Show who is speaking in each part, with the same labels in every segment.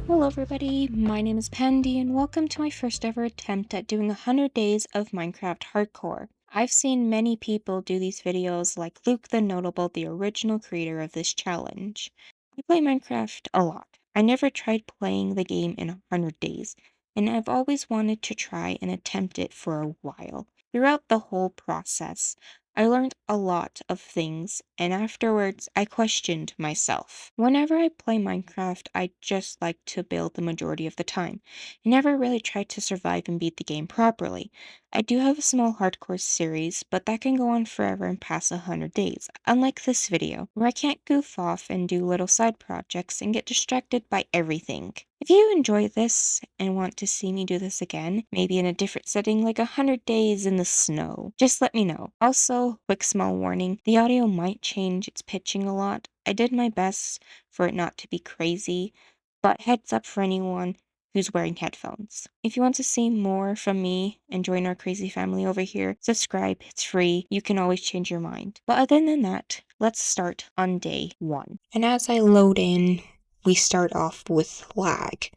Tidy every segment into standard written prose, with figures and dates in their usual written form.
Speaker 1: Hello everybody, my name is PandieG and welcome to my first ever attempt at doing 100 days of Minecraft hardcore. I've seen many people do these videos like Luke the Notable, the original creator of this challenge. I play Minecraft a lot. I never tried playing the game in 100 days, and I've always wanted to try and attempt it for a while. Throughout the whole process, I learned a lot of things, and afterwards, I questioned myself. Whenever I play Minecraft, I just like to build the majority of the time. I never really tried to survive and beat the game properly. I do have a small hardcore series, but that can go on forever and past 100 days, unlike this video, where I can't goof off and do little side projects and get distracted by everything. If you enjoy this and want to see me do this again, maybe in a different setting like 100 days in the snow, just let me know. Also, quick small warning, the audio might change its pitching a lot. I did my best for it not to be crazy, but heads up for anyone who's wearing headphones. If you want to see more from me and join our crazy family over here, subscribe, it's free. You can always change your mind. But other than that, let's start on day 1. And as I load in, we start off with lag.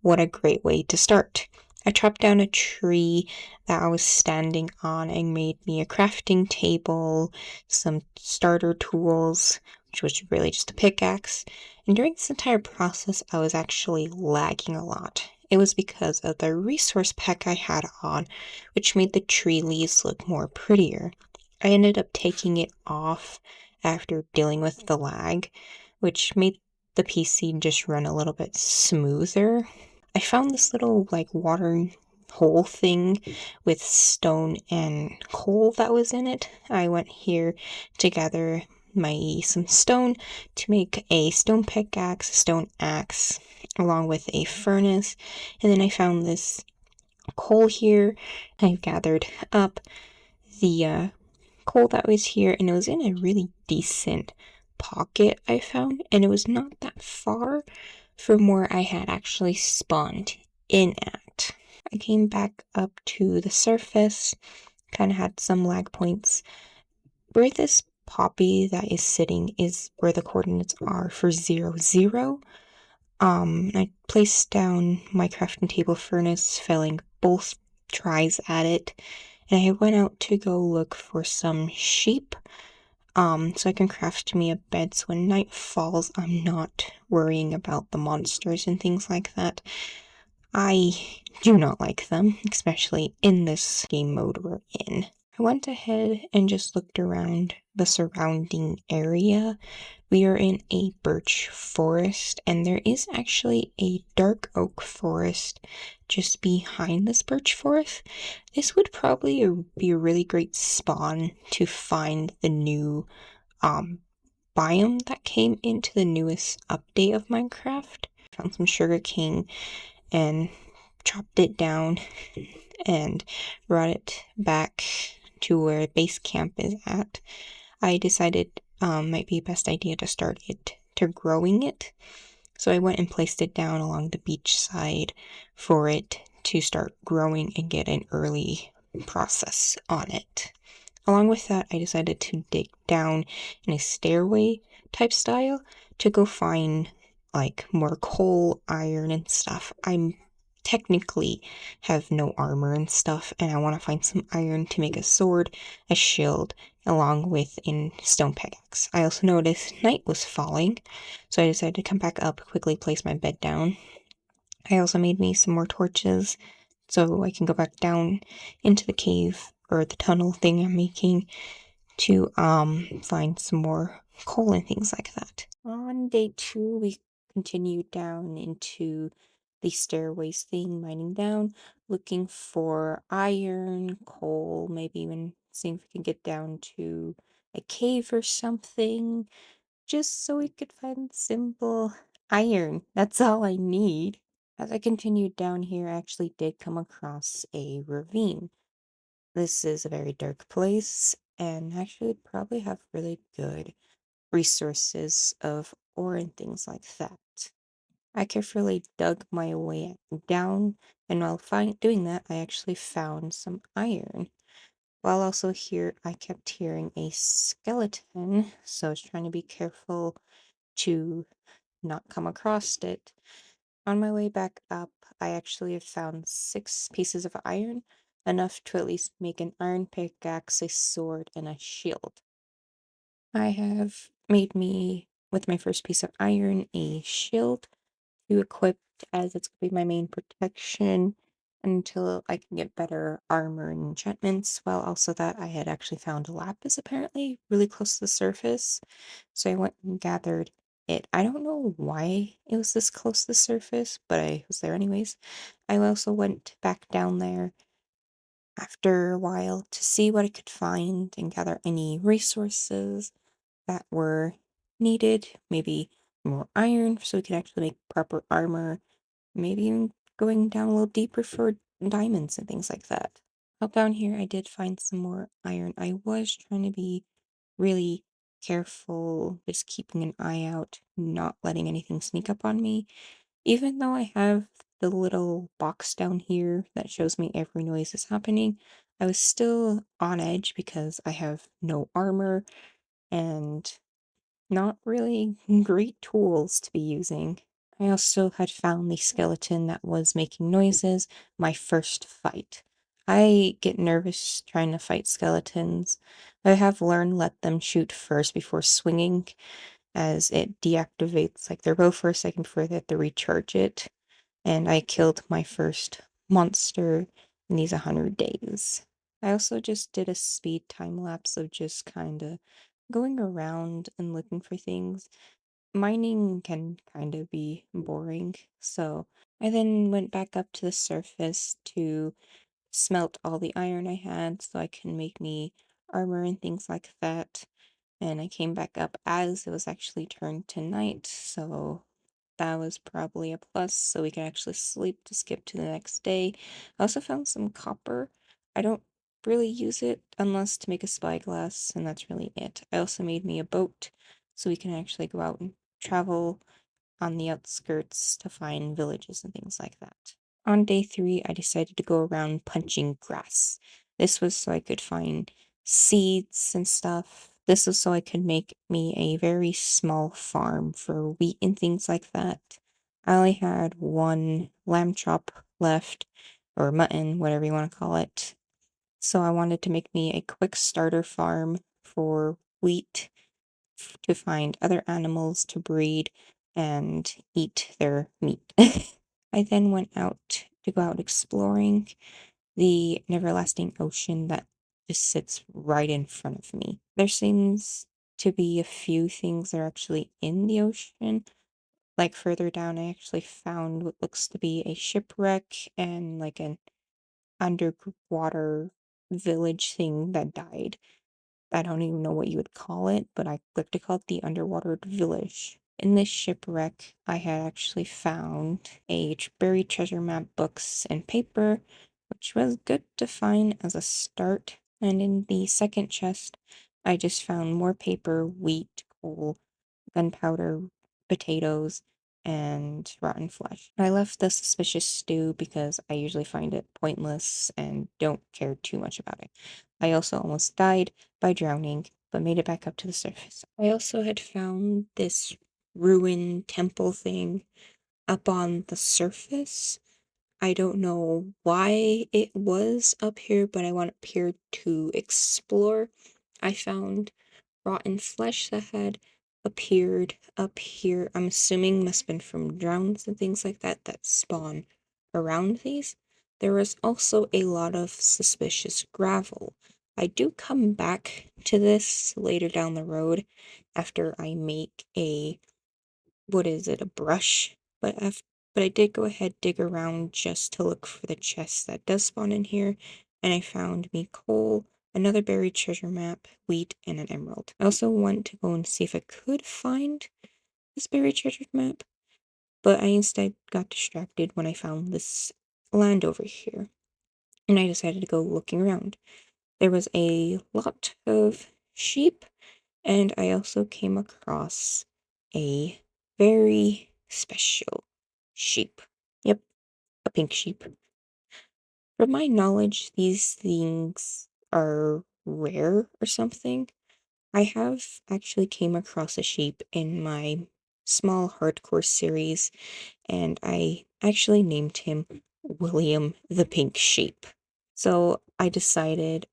Speaker 1: What a great way to start. I chopped down a tree that I was standing on and made me a crafting table, some starter tools, which was really just a pickaxe. And during this entire process, I was actually lagging a lot. It was because of the resource pack I had on, which made the tree leaves look more prettier. I ended up taking it off after dealing with the lag, which made the PC just run a little bit smoother. I found this little water hole thing with stone and coal that was in it. I went here to gather some stone to make a stone pickaxe, stone axe, along with a furnace. And then I found this coal here. I gathered up the coal that was here, and it was in a really decent pocket I found, and it was not that far from where I had actually spawned in at. I came back up to the surface, kind of had some lag points. Where this poppy that is sitting is where the coordinates are for 0, 0. I placed down my crafting table furnace, failing both tries at it, and I went out to go look for some sheep, so I can craft me a bed so when night falls, I'm not worrying about the monsters and things like that. I do not like them, especially in this game mode we're in. I went ahead and just looked around the surrounding area. We are in a birch forest, and there is actually a dark oak forest just behind this birch forest. This would probably be a really great spawn to find the new biome that came into the newest update of Minecraft. Found some sugarcane and chopped it down and brought it back to where base camp is at. I decided might be best idea to start growing it. So I went and placed it down along the beach side for it to start growing and get an early process on it. Along with that, I decided to dig down in a stairway type style to go find more coal, iron, and stuff. I'm technically have no armor and stuff, and I want to find some iron to make a sword, a shield, along with a stone pickaxe. I also noticed night was falling, so I decided to come back up, quickly place my bed down. I also made me some more torches so I can go back down into the cave or the tunnel thing I'm making to find some more coal and things like that. On day 2, we continued down into the stairways thing, mining down, looking for iron, coal, maybe even seeing if we can get down to a cave or something, just so we could find simple iron. That's all I need. As I continued down here, I actually did come across a ravine. This is a very dark place, and actually would probably have really good resources of ore and things like that. I carefully dug my way down, and while doing that, I actually found some iron. While also here, I kept hearing a skeleton, so I was trying to be careful to not come across it. On my way back up, I actually have found 6 pieces of iron, enough to at least make an iron pickaxe, a sword, and a shield. I have made me, with my first piece of iron, a shield to equip as it's going to be my main protection until I can get better armor and enchantments. While also that I had actually found lapis apparently really close to the surface, so I went and gathered it. I don't know why it was this close to the surface, but I was there anyways. I also went back down there after a while to see what I could find and gather any resources that were needed, maybe more iron so we could actually make proper armor, maybe even going down a little deeper for diamonds and things like that. Up down here, I did find some more iron. I was trying to be really careful, just keeping an eye out, not letting anything sneak up on me. Even though I have the little box down here that shows me every noise is happening, I was still on edge because I have no armor and not really great tools to be using. I also had found the skeleton that was making noises my first fight. I get nervous trying to fight skeletons. I have learned let them shoot first before swinging, as it deactivates like their bow for a second before they have to recharge it. And I killed my first monster in these 100 days. I also just did a speed time lapse of just kind of going around and looking for things. Mining can kind of be boring, so I then went back up to the surface to smelt all the iron I had so I can make me armor and things like that. And I came back up as it was actually turned to night, so that was probably a plus, so we can actually sleep to skip to the next day. I also found some copper. I don't really use it unless to make a spyglass, and that's really it. I also made me a boat so we can actually go out and travel on the outskirts to find villages and things like that. On day 3, I decided to go around punching grass. This was so I could find seeds and stuff. This was so I could make me a very small farm for wheat and things like that. I only had one lamb chop left, or mutton, whatever you want to call it. So I wanted to make me a quick starter farm for wheat to find other animals to breed and eat their meat. I then went out to go out exploring the everlasting ocean that just sits right in front of me. There seems to be a few things that are actually in the ocean. Like further down, I actually found what looks to be a shipwreck and like an underwater village thing that died. I don't even know what you would call it, but I like to call it the underwater village. In this shipwreck, I had actually found a buried treasure map, books, and paper, which was good to find as a start. And in the second chest, I just found more paper, wheat, coal, gunpowder, potatoes, and rotten flesh. I left the suspicious stew because I usually find it pointless and don't care too much about it. I also almost died by drowning, but made it back up to the surface. I also had found this ruined temple thing up on the surface. I don't know why it was up here, but I went up here to explore. I found rotten flesh that had appeared up here. I'm assuming must have been from drowns and things like that that spawn around these. There was also a lot of suspicious gravel. I do come back to this later down the road after I make a, what is it, a brush? But I did go ahead dig around just to look for the chest that does spawn in here, and I found me coal, another buried treasure map, wheat, and an emerald. I also went to go and see if I could find this buried treasure map, but I instead got distracted when I found this land over here, and I decided to go looking around. There was a lot of sheep, and I also came across a very special sheep. Yep, a pink sheep. From my knowledge, these things are rare or something. I have actually came across a sheep in my small hardcore series, and I actually named him William the Pink Sheep. So I decided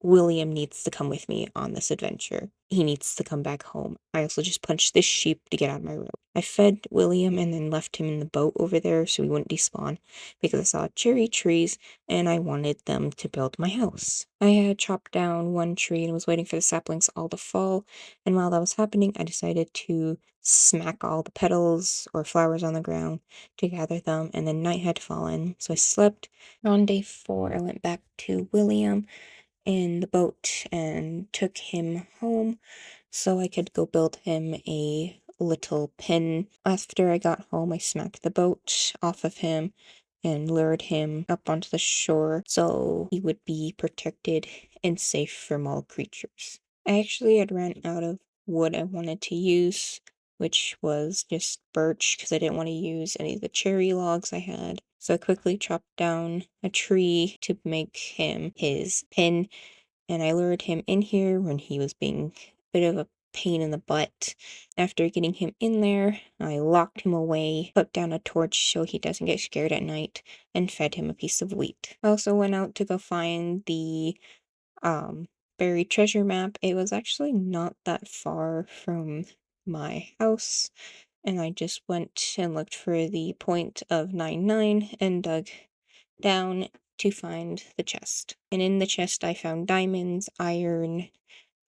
Speaker 1: William needs to come with me on this adventure. He needs to come back home. I also just punched this sheep to get out of my road. I fed William and then left him in the boat over there so he wouldn't despawn because I saw cherry trees and I wanted them to build my house. I had chopped down one tree and was waiting for the saplings all to fall, and while that was happening, I decided to smack all the petals or flowers on the ground to gather them, and then night had fallen, so I slept. On day 4, I went back to William in the boat and took him home so I could go build him a little pen. After I got home, I smacked the boat off of him and lured him up onto the shore so he would be protected and safe from all creatures. I actually had ran out of wood I wanted to use, which was just birch because I didn't want to use any of the cherry logs I had. So I quickly chopped down a tree to make him his pen, and I lured him in here when he was being a bit of a pain in the butt. After getting him in there, I locked him away, put down a torch so he doesn't get scared at night, and fed him a piece of wheat. I also went out to go find the buried treasure map. It was actually not that far from my house, and I just went and looked for the point of 99 and dug down to find the chest. And in the chest, I found diamonds, iron,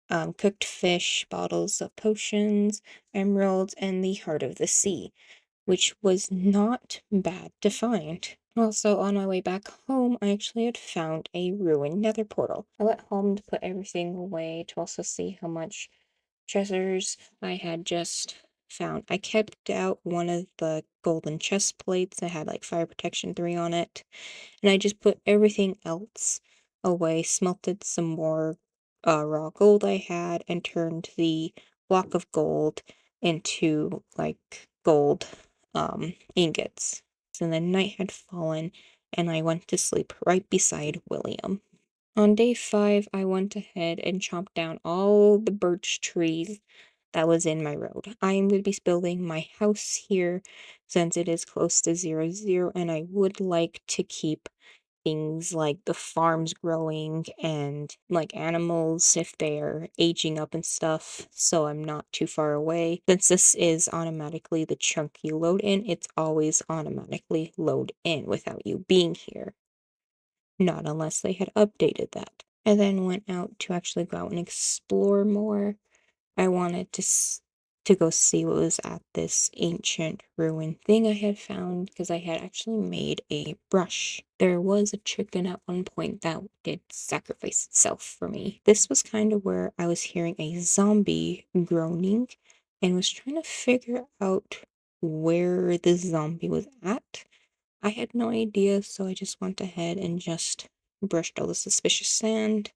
Speaker 1: cooked fish, bottles of potions, emeralds, and the heart of the sea, which was not bad to find. Also, on my way back home, I actually had found a ruined nether portal. I went home to put everything away to also see how much treasures I had just found. I kept out one of the golden chest plates that had like fire protection 3 on it, and I just put everything else away, smelted some more raw gold I had, and turned the block of gold into like gold ingots. So then night had fallen, and I went to sleep right beside William. On day 5, I went ahead and chopped down all the birch trees that was in my road. I am going to be building my house here since it is close to 0, and I would like to keep things like the farms growing and like animals if they're aging up and stuff, so I'm not too far away. Since this is automatically the chunk you load in, it's always automatically load in without you being here. Not unless they had updated that. I then went out to actually go out and explore more. I wanted to go see what was at this ancient ruin thing I had found because I had actually made a brush. There was a chicken at one point that did sacrifice itself for me. This was kind of where I was hearing a zombie groaning and was trying to figure out where the zombie was at. I had no idea, so I just went ahead and just brushed all the suspicious sand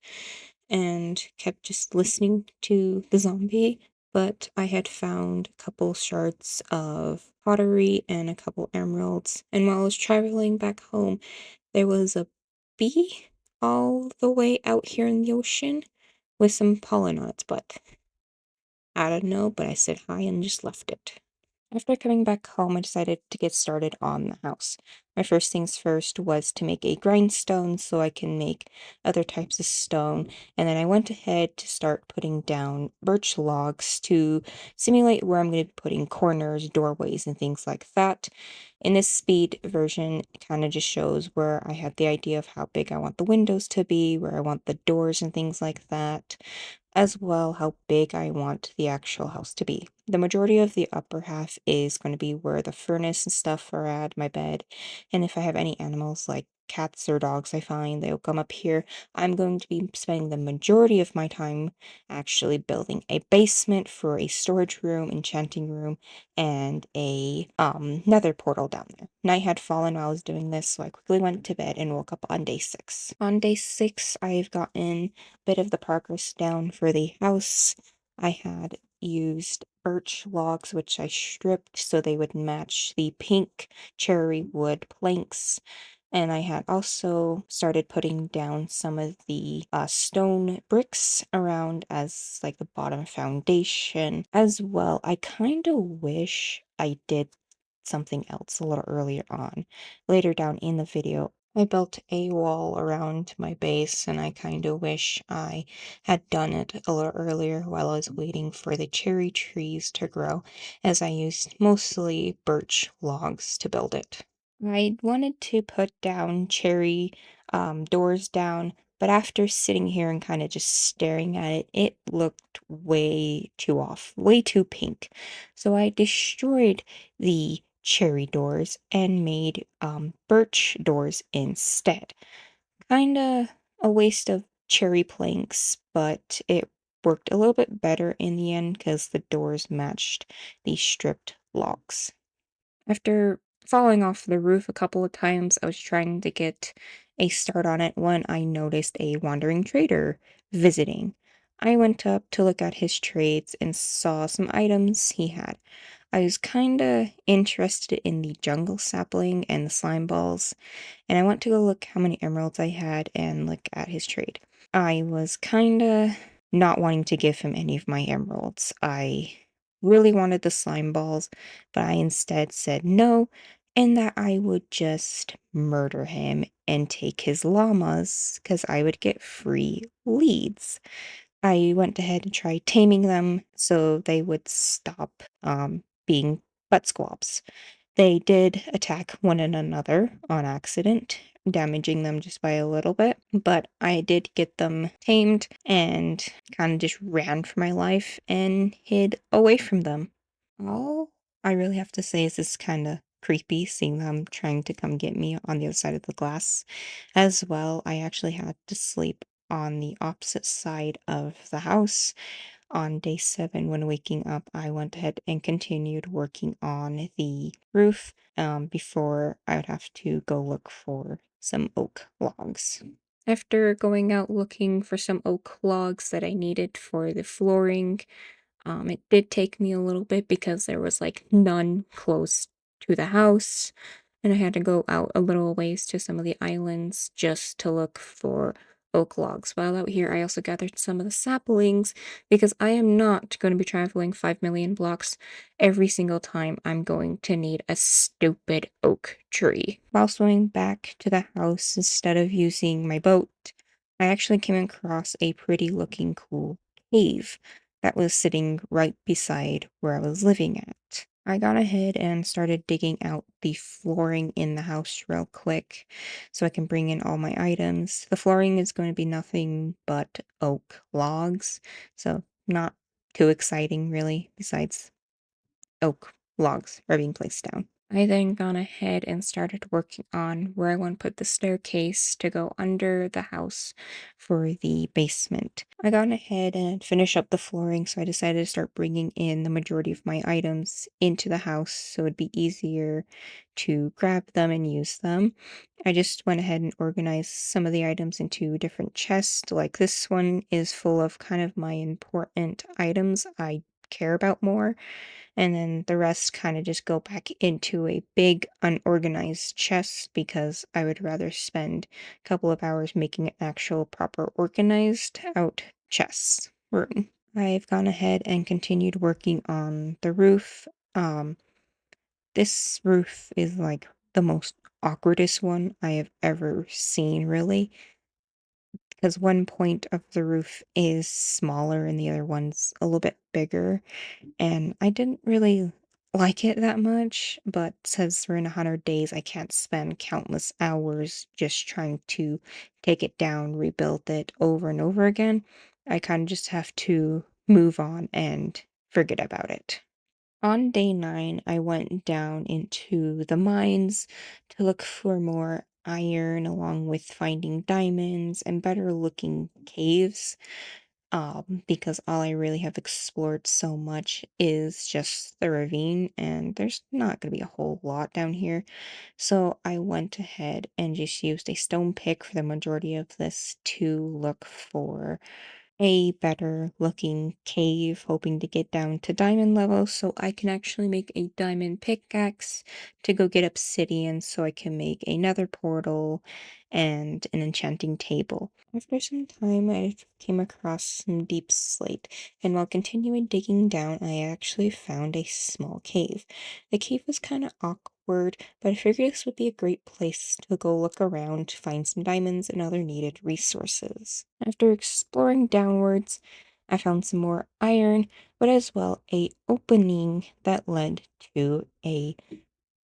Speaker 1: and kept just listening to the zombie. But I had found a couple shards of pottery and a couple emeralds. And while I was traveling back home, there was a bee all the way out here in the ocean with some pollen on its butt. I don't know, but I said hi and just left it. After coming back home, I decided to get started on the house. My first things first was to make a grindstone so I can make other types of stone, and then I went ahead to start putting down birch logs to simulate where I'm going to be putting corners, doorways, and things like that. In this speed version, it kind of just shows where I have the idea of how big I want the windows to be, where I want the doors and things like that, as well how big I want the actual house to be. The majority of the upper half is going to be where the furnace and stuff are at, my bed, and if I have any animals like cats or dogs I find, they'll come up here. I'm going to be spending the majority of my time actually building a basement for a storage room, enchanting room, and a nether portal down there. Night had fallen while I was doing this, so I quickly went to bed and woke up on day 6. On day 6, I've gotten bit of the progress down for the house. I had used birch logs, which I stripped so they would match the pink cherry wood planks. And I had also started putting down some of the stone bricks around as like the bottom foundation as well. I kind of wish I did something else a little earlier on. Later down in the video, I built a wall around my base, and I kind of wish I had done it a little earlier while I was waiting for the cherry trees to grow, as I used mostly birch logs to build it. I wanted to put down cherry doors down, but after sitting here and kind of just staring at it, it looked way too off, way too pink. So I destroyed the cherry doors and made birch doors instead. Kinda a waste of cherry planks, but it worked a little bit better in the end because the doors matched the stripped logs. After falling off the roof a couple of times, I was trying to get a start on it when I noticed a wandering trader visiting. I went up to look at his trades and saw some items he had. I was kinda interested in the jungle sapling and the slime balls, and I went to go look how many emeralds I had and look at his trade. I was kinda not wanting to give him any of my emeralds. I really wanted the slime balls, but I instead said no, and that I would just murder him and take his llamas because I would get free leads. I went ahead and tried taming them so they would stop being butt squabs. They did attack one another on accident, damaging them just by a little bit, but I did get them tamed and kind of just ran for my life and hid away from them. All I really have to say is it's kind of creepy seeing them trying to come get me on the other side of the glass. As well, I actually had to sleep on the opposite side of the house on day 7, when waking up, I went ahead and continued working on the roof before I would have to go look for some oak logs. After going out looking for some oak logs that I needed for the flooring, it did take me a little bit because there was like none close to the house, and I had to go out a little ways to some of the islands just to look for oak logs. While out here, I also gathered some of the saplings because I am not going to be traveling 5 million blocks every single time I'm going to need a stupid oak tree. While swimming back to the house instead of using my boat, I actually came across a pretty looking cool cave that was sitting right beside where I was living at. I got ahead and started digging out the flooring in the house real quick so I can bring in all my items. The flooring is going to be nothing but oak logs, so not too exciting really, besides oak logs are being placed down. I then gone ahead and started working on where I want to put the staircase to go under the house for the basement. I gone ahead and finished up the flooring, so I decided to start bringing in the majority of my items into the house so it'd be easier to grab them and use them. I just went ahead and organized some of the items into different chests. Like this one is full of kind of my important items I care about more, and then the rest kind of just go back into a big unorganized chest because I would rather spend a couple of hours making an actual proper organized out chest room. I've gone ahead and continued working on the roof. Um, this roof is like the most awkwardest one I have ever seen, really, because one point of the roof is smaller and the other one's a little bit bigger, and I didn't really like it that much, but since we're in 100 days, I can't spend countless hours just trying to take it down, rebuild it over and over again. I kind of just have to move on and forget about it. On day 9, I went down into the mines to look for more iron, along with finding diamonds and better looking caves, because all I really have explored so much is just the ravine, and there's not going to be a whole lot down here. So I went ahead and just used a stone pick for the majority of this to look for a better looking cave, hoping to get down to diamond level so I can actually make a diamond pickaxe to go get obsidian so I can make another portal and an enchanting table. After some time, I came across some deep slate, and while continuing digging down, I actually found a small cave. The cave was kind of awkward, but I figured this would be a great place to go look around to find some diamonds and other needed resources. After exploring downwards, I found some more iron, but as well a opening that led to a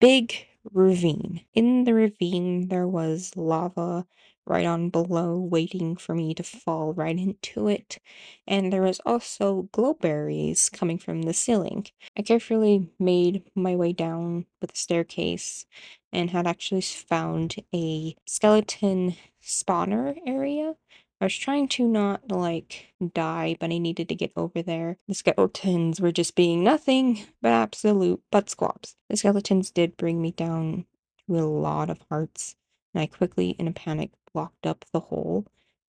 Speaker 1: big ravine. In the ravine, there was lava right on below, waiting for me to fall right into it, and there was also glowberries coming from the ceiling. I carefully made my way down with a staircase and had actually found a skeleton spawner area. I was trying to not, like, die, but I needed to get over there. The skeletons were just being nothing but absolute butt squabs. The skeletons did bring me down to a lot of hearts, and I quickly, in a panic, blocked up the hole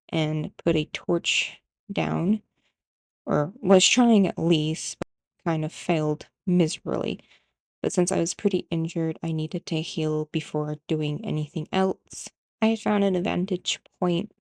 Speaker 1: and put a torch down, or was trying at least, but kind of failed miserably. But since I was pretty injured, I needed to heal before doing anything else. I had found an vantage point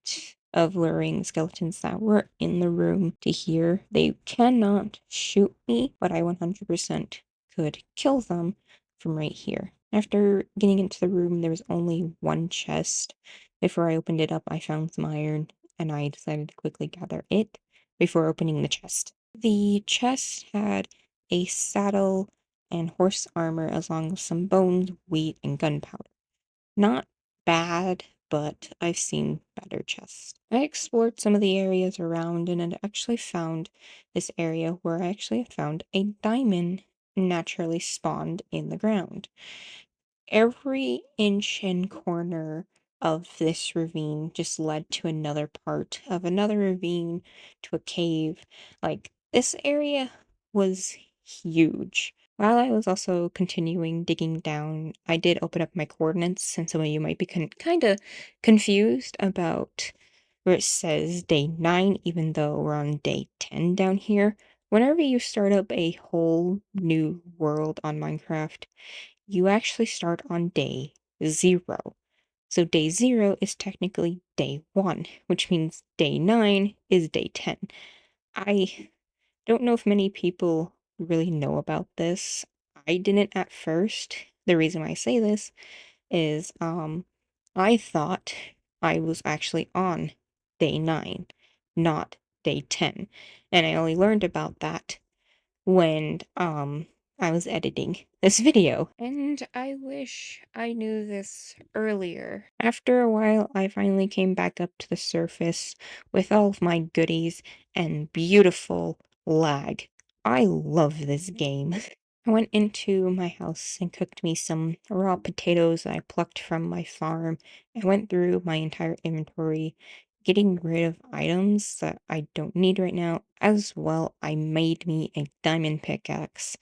Speaker 1: of luring skeletons that were in the room to here. They cannot shoot me, but I 100% could kill them from right here. After getting into the room, there was only one chest. Before I opened it up, I found some iron, and I decided to quickly gather it before opening the chest. The chest had a saddle and horse armor, as long as some bones, wheat, and gunpowder. Not bad, but I've seen better chests. I explored some of the areas around and had actually found this area where I actually found a diamond naturally spawned in the ground. Every inch and corner of this ravine just led to another part of another ravine, to a cave. Like, this area was huge. While I was also continuing digging down, I did open up my coordinates, and some of you might be kind of confused about where it says day 9, even though we're on day 10 down here. Whenever you start up a whole new world on Minecraft, you actually start on day 0. So day 0 is technically day 1, which means day 9 is day 10. I don't know if many people really know about this. I didn't at first. The reason why I say this is I thought I was actually on day 9, not day 10. And I only learned about that when I was editing this video. And I wish I knew this earlier. After a while, I finally came back up to the surface with all of my goodies and beautiful lag. I love this game. I went into my house and cooked me some raw potatoes that I plucked from my farm. I went through my entire inventory, getting rid of items that I don't need right now. As well, I made me a diamond pickaxe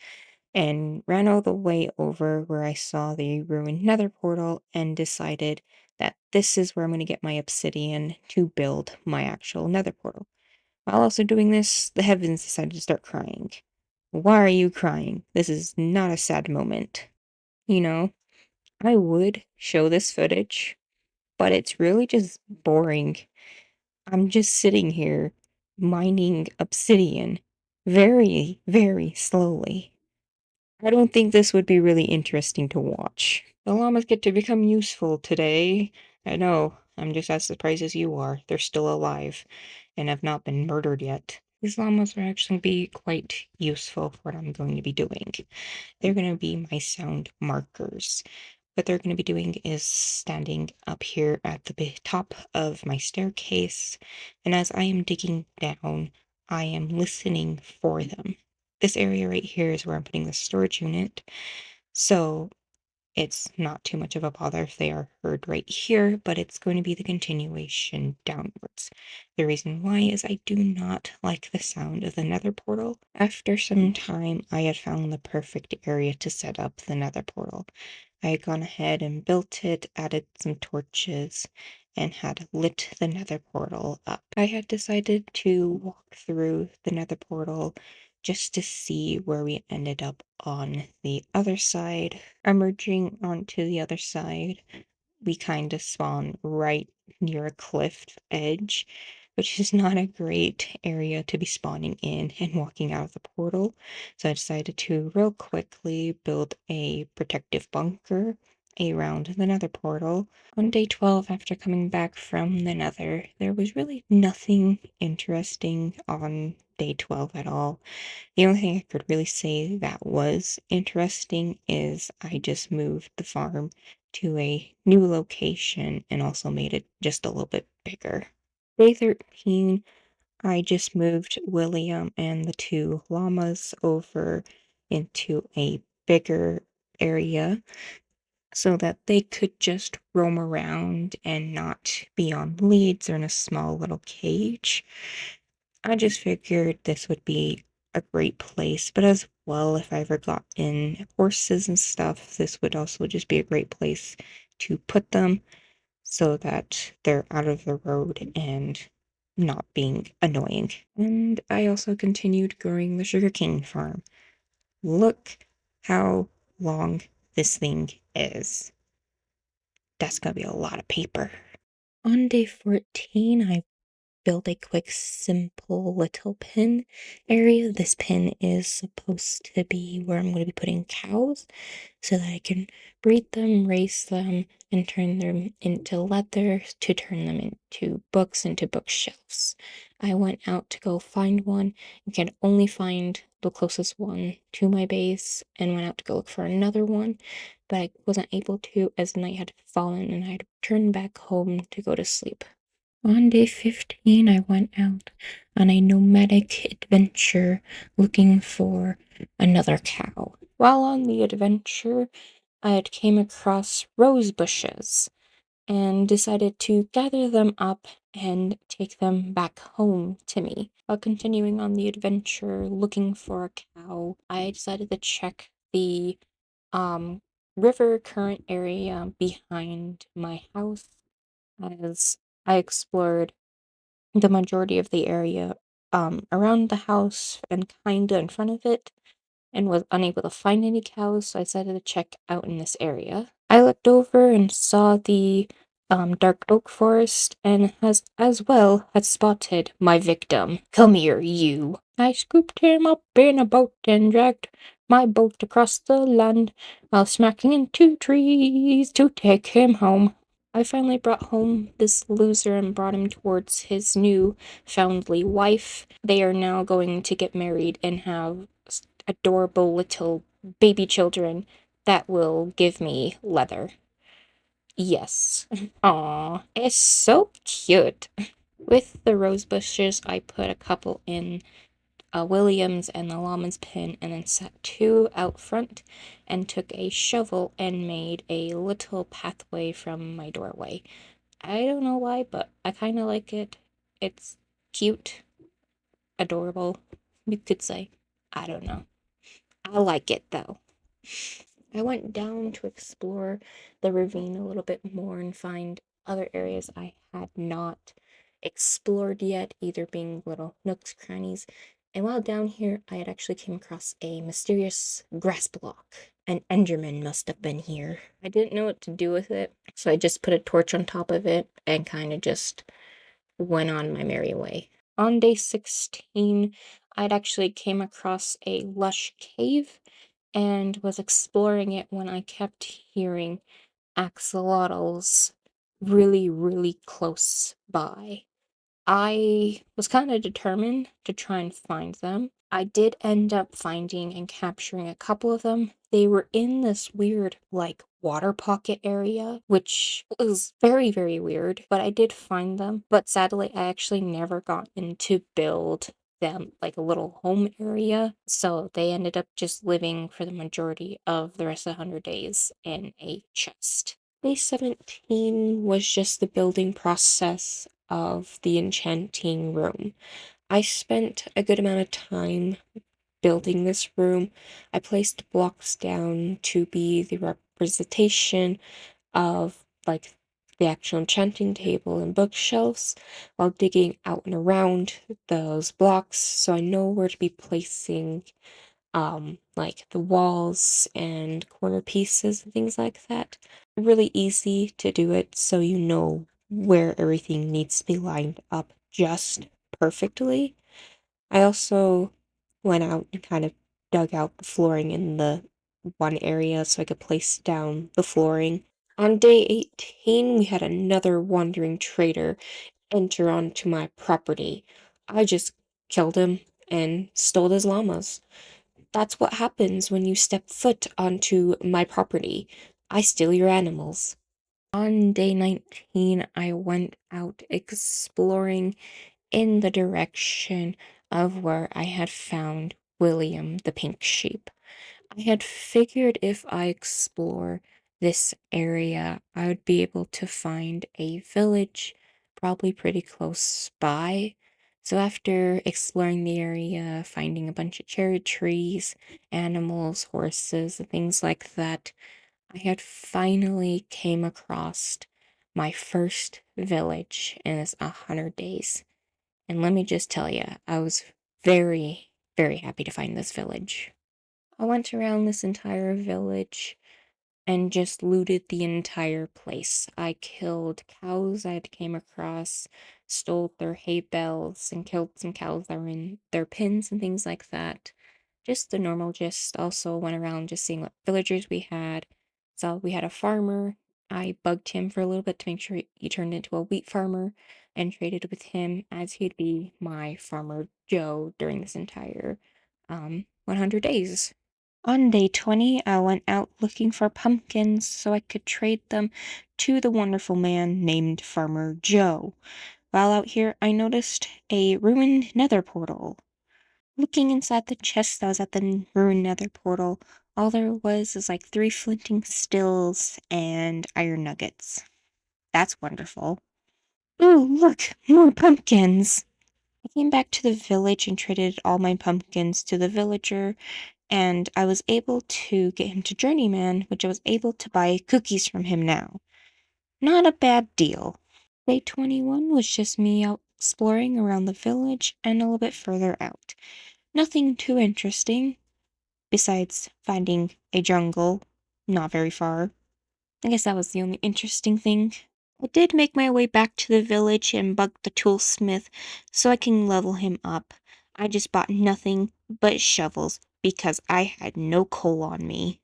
Speaker 1: and ran all the way over where I saw the ruined nether portal and decided that this is where I'm going to get my obsidian to build my actual nether portal. While also doing this, the heavens decided to start crying. Why are you crying? This is not a sad moment. You know, I would show this footage, but it's really just boring. I'm just sitting here mining obsidian very, very slowly. I don't think this would be really interesting to watch. The llamas get to become useful today. I know, I'm just as surprised as you are. They're still alive and have not been murdered yet. These llamas are actually be quite useful for what I'm going to be doing. They're going to be my sound markers. What they're going to be doing is standing up here at the top of my staircase, and as I am digging down, I am listening for them. This area right here is where I'm putting the storage unit, so it's not too much of a bother if they are heard right here, but it's going to be the continuation downwards. The reason why is I do not like the sound of the nether portal. After some time, I had found the perfect area to set up the nether portal. I had gone ahead and built it, added some torches, and had lit the nether portal up. I had decided to walk through the nether portal just to see where we ended up on the other side. Emerging onto the other side we kind of spawn right near a cliff edge, which is not a great area to be spawning in and walking out of the portal. So I decided to real quickly build a protective bunker around the nether portal. On day 12, after coming back from the nether, there was really nothing interesting on day 12 at all. The only thing I could really say that was interesting is I just moved the farm to a new location and also made it just a little bit bigger. Day 13, I just moved William and the two llamas over into a bigger area so that they could just roam around and not be on leads or in a small little cage. I just figured this would be a great place, but as well, if I ever got in horses and stuff, this would also just be a great place to put them so that they're out of the road and not being annoying. And I also continued growing the sugarcane farm. Look how long this thing is. That's gonna be a lot of paper. On day 14, I build a quick, simple little pen area. This pen is supposed to be where I'm going to be putting cows so that I can breed them, raise them, and turn them into leather to turn them into books, into bookshelves. I went out to go find one and could only find the closest one to my base and went out to go look for another one, but I wasn't able to as night had fallen and I had to turn back home to go to sleep. On day 15, I went out on a nomadic adventure looking for another cow. While on the adventure, I had came across rose bushes and decided to gather them up and take them back home to me. While continuing on the adventure looking for a cow, I decided to check the river current area behind my house as I explored the majority of the area around the house and kinda in front of it and was unable to find any cows, so I decided to check out in this area. I looked over and saw the dark oak forest and has as well had spotted my victim. Come here, you. I scooped him up in a boat and dragged my boat across the land while smacking into trees to take him home. I finally brought home this loser and brought him towards his new foundly wife. They are now going to get married and have adorable little baby children that will give me leather. Yes. Aw, it's so cute. With the rose bushes, I put a couple in Williams and the llama's pen and then set two out front and took a shovel and made a little pathway from my doorway. I don't know why, but I kind of like it. It's cute, adorable, you could say. I don't know. I like it though. I went down to explore the ravine a little bit more and find other areas I had not explored yet, either being little nooks, crannies. And while down here, I had actually came across a mysterious grass block. An Enderman must have been here. I didn't know what to do with it, so I just put a torch on top of it and kind of just went on my merry way. On day 16, I'd actually came across a lush cave and was exploring it when I kept hearing axolotls really, really close by. I was kind of determined to try and find them. I did end up finding and capturing a couple of them. They were in this weird, like, water pocket area, which was very, very weird, but I did find them. But sadly, I actually never got to build them like a little home area, so they ended up just living for the majority of the rest of the 100 days in a chest. Day 17 was just the building process of the enchanting room. I spent a good amount of time building this room. I placed blocks down to be the representation of like the actual enchanting table and bookshelves while digging out and around those blocks so I know where to be placing like the walls and corner pieces and things like that. Really easy to do it so you know where everything needs to be lined up just perfectly. I also went out and kind of dug out the flooring in the one area so I could place down the flooring. On day 18, we had another wandering trader enter onto my property. I just killed him and stole his llamas. That's what happens when you step foot onto my property. I steal your animals. On day 19, I went out exploring in the direction of where I had found William the pink sheep. I had figured if I explore this area, I would be able to find a village probably pretty close by. So after exploring the area, finding a bunch of cherry trees, animals, horses, and things like that, I had finally came across my first village in this 100 days. And let me just tell you, I was very, very happy to find this village. I went around this entire village and just looted the entire place. I killed cows I had came across, stole their hay bales, and killed some cows that were in their pens and things like that. Just the normal gist. Also went around just seeing what villagers we had. So we had a farmer. I bugged him for a little bit to make sure he turned into a wheat farmer and traded with him as he'd be my farmer Joe during this entire 100 days. On day 20, I went out looking for pumpkins so I could trade them to the wonderful man named Farmer Joe. While out here, I noticed a ruined nether portal. Looking inside the chest that was at the ruined nether portal, all there was is like 3 flinting stills and iron nuggets. That's wonderful. Ooh, look, more pumpkins! I came back to the village and traded all my pumpkins to the villager, and I was able to get him to Journeyman, which I was able to buy cookies from him now. Not a bad deal. Day 21 was just me out exploring around the village and a little bit further out. Nothing too interesting, besides finding a jungle not very far. I guess that was the only interesting thing. I did make my way back to the village and bug the toolsmith so I can level him up. I just bought nothing but shovels because I had no coal on me.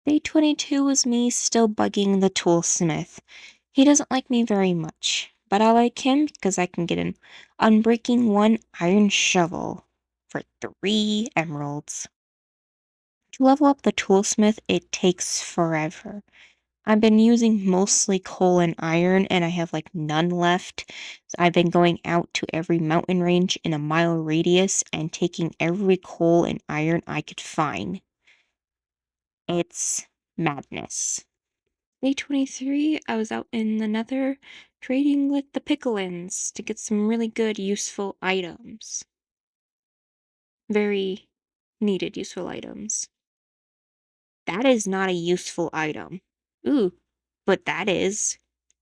Speaker 1: Day 22 was me still bugging the toolsmith. He doesn't like me very much, but I like him because I can get an unbreaking 1 iron shovel for 3 emeralds. To level up the toolsmith, it takes forever. I've been using mostly coal and iron, and I have like none left. So I've been going out to every mountain range in a mile radius and taking every coal and iron I could find. It's madness. Day 23, I was out in the nether trading with the picklins to get some really good useful items. Very needed useful items. That is not a useful item. Ooh, but that is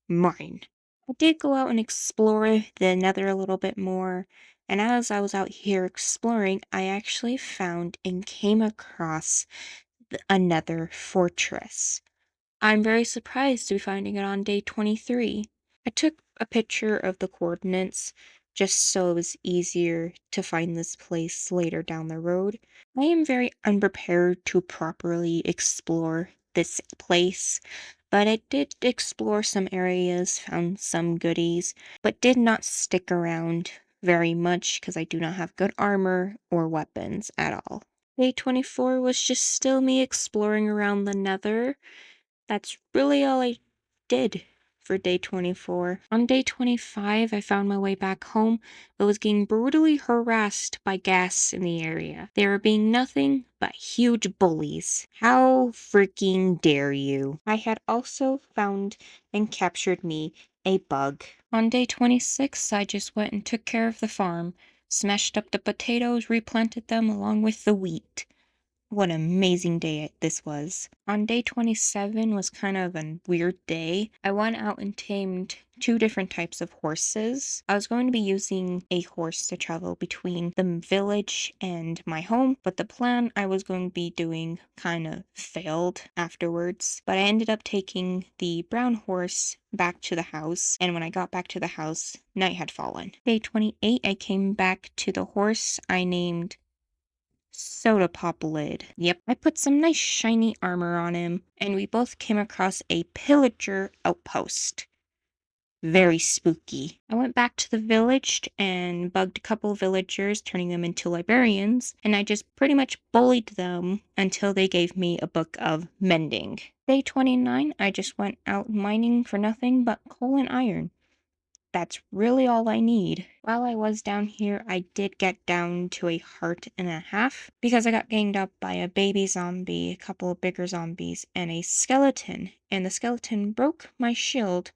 Speaker 1: mine. I did go out and explore the nether a little bit more, and as I was out here exploring, I actually found and came across a nether fortress. I'm very surprised to be finding it on day 23. I took a picture of the coordinates just so it was easier to find this place later down the road. I am very unprepared to properly explore this place, but I did explore some areas, found some goodies, but did not stick around very much because I do not have good armor or weapons at all. Day 24 was just still me exploring around the nether. That's really all I did for day 24. On day 25, I found my way back home, but was getting brutally harassed by ghast in the area. They were being nothing but huge bullies. How freaking dare you? I had also found and captured me a bug. On day 26, I just went and took care of the farm, smashed up the potatoes, replanted them along with the wheat. what an amazing day this was. On day 27 was kind of a weird day. I went out and tamed 2 different types of horses. I was going to be using a horse to travel between the village and my home, but the plan I was going to be doing kind of failed afterwards. But I ended up taking the brown horse back to the house, and when I got back to the house, night had fallen. Day 28, I came back to the horse I named Soda Pop Lid. Yep, I put some nice shiny armor on him, and we both came across a pillager outpost. Very spooky. I went back to the village and bugged a couple villagers, turning them into librarians, and I just pretty much bullied them until they gave me a book of mending. Day 29, I just went out mining for nothing but coal and iron. That's really all I need. While I was down here, I did get down to a heart and a half because I got ganged up by a baby zombie, a couple of bigger zombies, and a skeleton. And the skeleton broke my shield,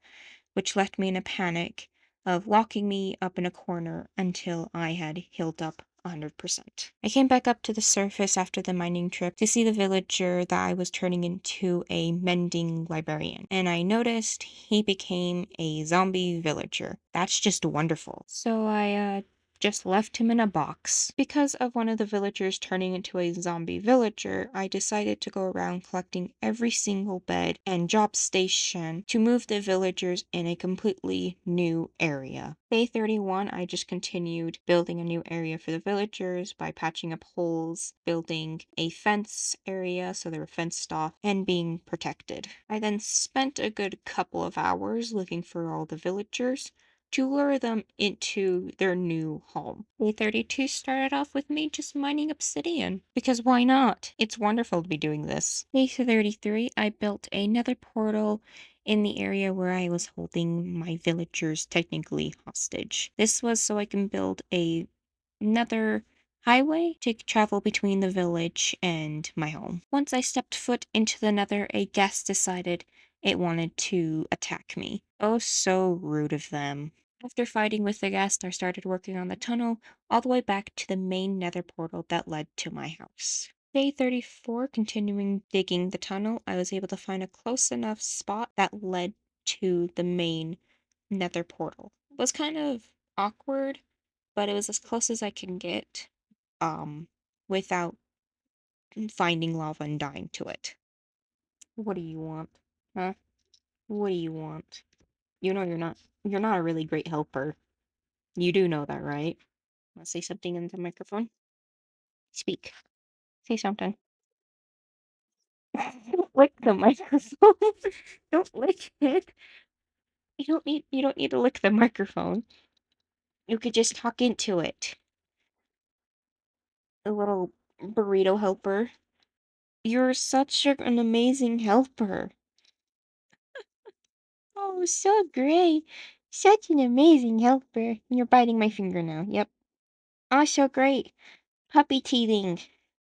Speaker 1: which left me in a panic of locking me up in a corner until I had healed up 100%. I came back up to the surface after the mining trip to see the villager that I was turning into a mending librarian, and I noticed he became a zombie villager. That's just wonderful. So I just left him in a box. Because of one of the villagers turning into a zombie villager, I decided to go around collecting every single bed and job station to move the villagers in a completely new area. Day 31, I just continued building a new area for the villagers by patching up holes, building a fence area so they were fenced off, and being protected. I then spent a good couple of hours looking for all the villagers to lure them into their new home. Day 32 started off with me just mining obsidian, because why not? It's wonderful to be doing this. Day 33, I built a nether portal in the area where I was holding my villagers technically hostage. This was so I can build a nether highway to travel between the village and my home. Once I stepped foot into the nether, a guest decided it wanted to attack me. Oh, so rude of them. After fighting with the guest, I started working on the tunnel all the way back to the main nether portal that led to my house. Day 34, continuing digging the tunnel, I was able to find a close enough spot that led to the main nether portal. It was kind of awkward, but it was as close as I can get, without finding lava and dying to it. What do you want? Huh? What do you want? You know you're not a really great helper. You do know that, right? Want to say something in the microphone? Speak. Say something. Don't lick the microphone. Don't lick it. You don't need to lick the microphone. You could just talk into it. A little burrito helper. You're such an amazing helper. Oh, so great. Such an amazing helper. You're biting my finger now. Yep. Oh, so great. Puppy teething.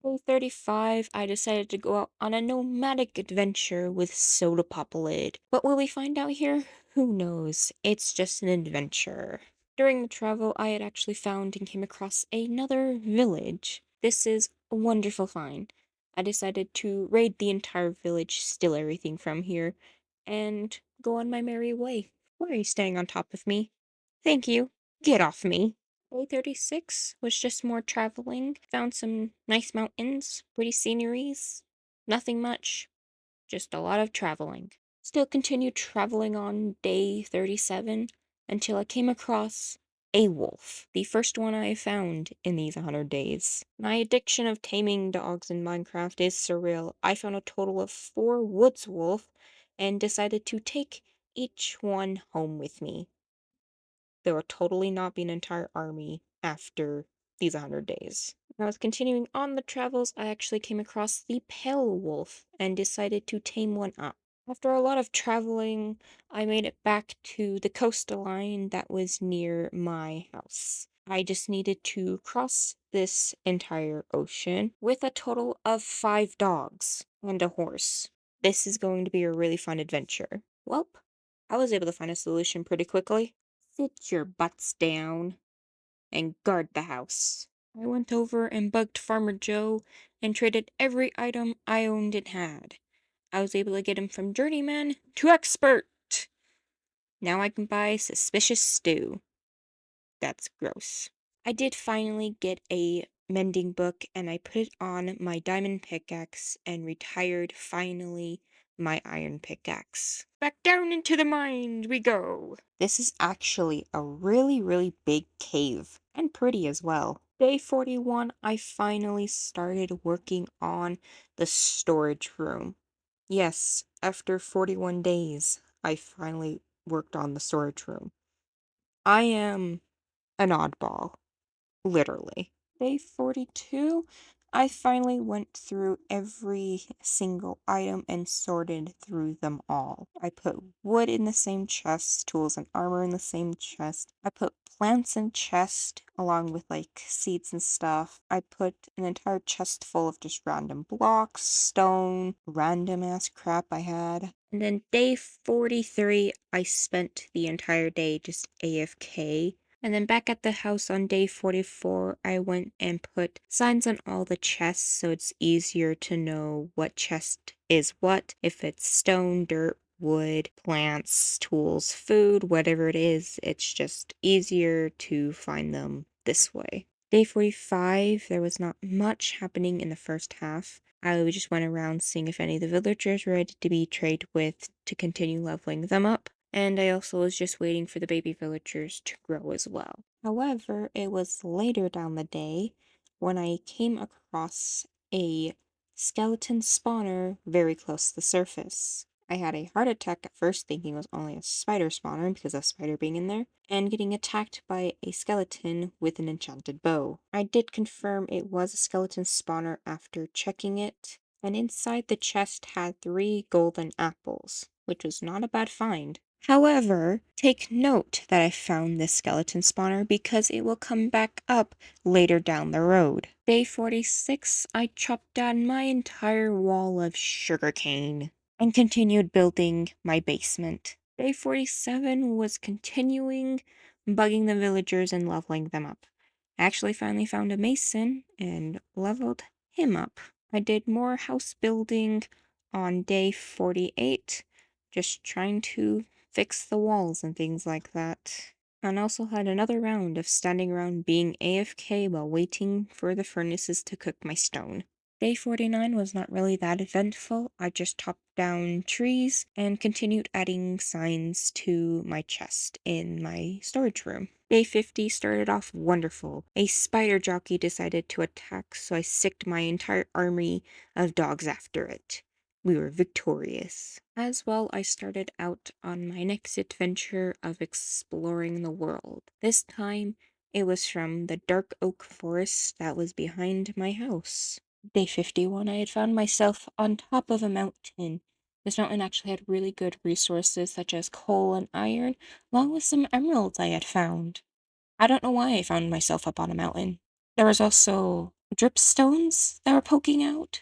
Speaker 1: Day 35, I decided to go out on a nomadic adventure with Soda Pop Lid. What will we find out here? Who knows? It's just an adventure. During the travel, I had actually found and came across another village. This is a wonderful find. I decided to raid the entire village, steal everything from here, and go on my merry way. Why are you staying on top of me? Thank you. Get off me. Day 36 was just more traveling. Found some nice mountains, pretty sceneries. Nothing much, just a lot of traveling. Still continued traveling on day 37 until I came across a wolf, the first one I found in these 100 days. My addiction of taming dogs in Minecraft is surreal. I found a total of 4 woods wolf and decided to take each one home with me. There will totally not be an entire army after these 100 days. When I was continuing on the travels, I actually came across the pale wolf and decided to tame one up. After a lot of traveling, I made it back to the coastline that was near my house. I just needed to cross this entire ocean with a total of 5 dogs and a horse. This is going to be a really fun adventure. Welp, I was able to find a solution pretty quickly. Sit your butts down and guard the house. I went over and bugged Farmer Joe and traded every item I owned and had. I was able to get him from journeyman to expert. Now I can buy suspicious stew. That's gross. I did finally get a mending book and I put it on my diamond pickaxe and retired finally my iron pickaxe. Back down into the mine we go. This is actually a really big cave and pretty as well. Day 41, I finally started working on the storage room. Yes, after 41 days, I finally worked on the storage room. I am an oddball. Literally. Day 42, I finally went through every single item and sorted through them all. I put wood in the same chest, tools and armor in the same chest. I put plants in chest along with like seeds and stuff. I put an entire chest full of just random blocks, stone, random ass crap I had. And then day 43, I spent the entire day just AFK. And then back at the house on day 44, I went and put signs on all the chests so it's easier to know what chest is what. If it's stone, dirt, wood, plants, tools, food, whatever it is, it's just easier to find them this way. Day 45, there was not much happening in the first half. I just went around seeing if any of the villagers were ready to be traded with to continue leveling them up. And I also was just waiting for the baby villagers to grow as well. However, it was later down the day when I came across a skeleton spawner very close to the surface. I had a heart attack at first thinking it was only a spider spawner because of a spider being in there, and getting attacked by a skeleton with an enchanted bow. I did confirm it was a skeleton spawner after checking it, and inside the chest had 3 golden apples, which was not a bad find. However, take note that I found this skeleton spawner because it will come back up later down the road. Day 46, I chopped down my entire wall of sugarcane and continued building my basement. Day 47 was continuing bugging the villagers and leveling them up. I actually finally found a mason and leveled him up. I did more house building on day 48, just trying to fix the walls and things like that. And also had another round of standing around being AFK while waiting for the furnaces to cook my stone. Day 49 was not really that eventful. I just chopped down trees and continued adding signs to my chest in my storage room. Day 50 started off wonderful. A spider jockey decided to attack, so I sicked my entire army of dogs after it. We were victorious. As well, I started out on my next adventure of exploring the world. This time, it was from the dark oak forest that was behind my house. Day 51, I had found myself on top of a mountain. This mountain actually had really good resources such as coal and iron, along with some emeralds I had found. I don't know why I found myself up on a mountain. There was also dripstones that were poking out.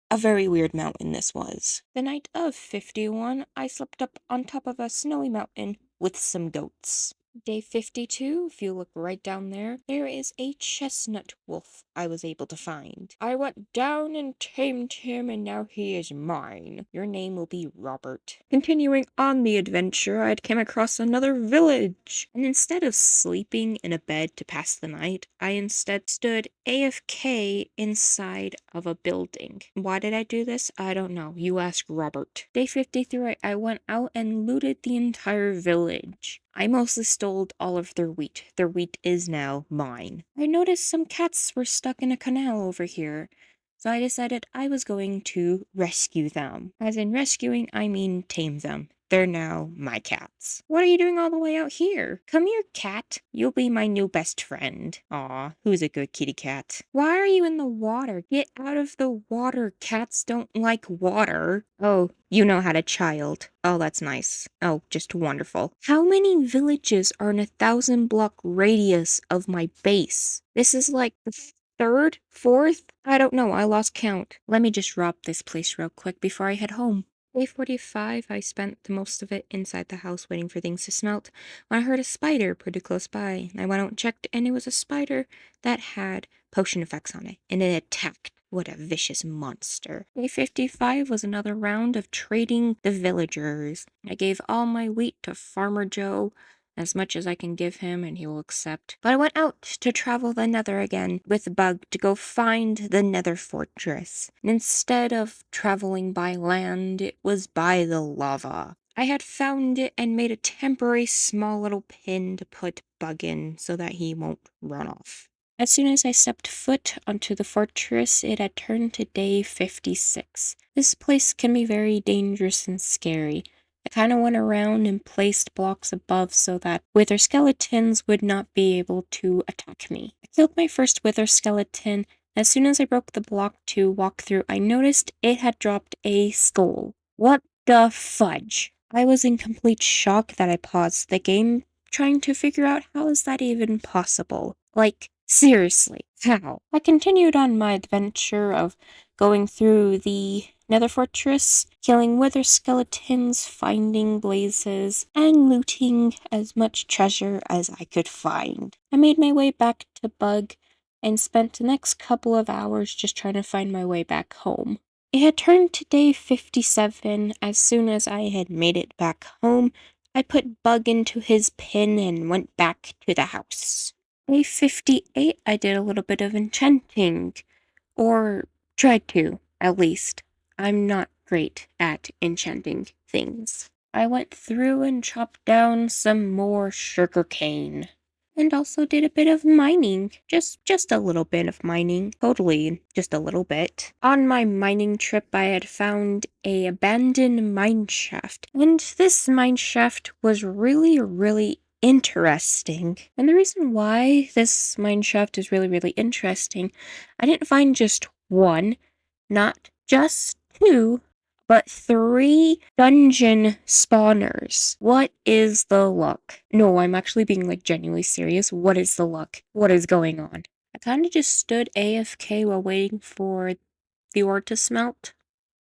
Speaker 1: A very weird mountain this was. The night of 51, I slept up on top of a snowy mountain with some goats. Day 52, if you look right down there, there is a chestnut wolf I was able to find. I went down and tamed him and now he is mine. Your name will be Robert. Continuing on the adventure, I had came across another village. And instead of sleeping in a bed to pass the night, I instead stood AFK inside of a building. Why did I do this? I don't know. You ask Robert. Day 53, I went out and looted the entire village. I mostly stole all of their wheat. Their wheat is now mine. I noticed some cats were stuck in a canal over here, so I decided I was going to rescue them. As in rescuing, I mean tame them. They're now my cats. What are you doing all the way out here? Come here, cat. You'll be my new best friend. Aw, who's a good kitty cat? Why are you in the water? Get out of the water. Cats don't like water. Oh, you know how to child. Oh, that's nice. Oh, just wonderful. How many villages are in a 1,000-block radius of my base? This is like the third, fourth? I don't know. I lost count. Let me just rob this place real quick before I head home. Day 45, I spent the most of it inside the house waiting for things to smelt when I heard a spider pretty close by. I went out and checked, and it was a spider that had potion effects on it, and it attacked. What a vicious monster. Day 55 was another round of trading the villagers. I gave all my wheat to Farmer Joe, as much as I can give him and he will accept. But I went out to travel the nether again with Bug to go find the nether fortress. And instead of traveling by land, it was by the lava. I had found it and made a temporary small little pin to put Bug in so that he won't run off. As soon as I stepped foot onto the fortress, it had turned to day 56. This place can be very dangerous and scary. I kind of went around and placed blocks above so that wither skeletons would not be able to attack me. I killed my first wither skeleton. As soon as I broke the block to walk through, I noticed it had dropped a skull. What the fudge? I was in complete shock that I paused the game, trying to figure out how is that even possible. Like, seriously, how? I continued on my adventure of going through the nether fortress, killing wither skeletons, finding blazes, and looting as much treasure as I could find. I made my way back to Bug and spent the next couple of hours just trying to find my way back home. It had turned to day 57. As soon as I had made it back home, I put Bug into his pen and went back to the house. Day 58, I did a little bit of enchanting. Or tried to, at least. I'm not great at enchanting things. I went through and chopped down some more sugarcane. And also did a bit of mining. Just a little bit of mining. Totally just a little bit. On my mining trip, I had found a abandoned mine shaft. And this mine shaft was really interesting. And the reason why this mine shaft is really interesting, I didn't find just one, not just two, but 3 dungeon spawners. What is the luck? No, I'm actually being like genuinely serious. What is the luck? What is going on? I kind of just stood AFK while waiting for the ore to smelt.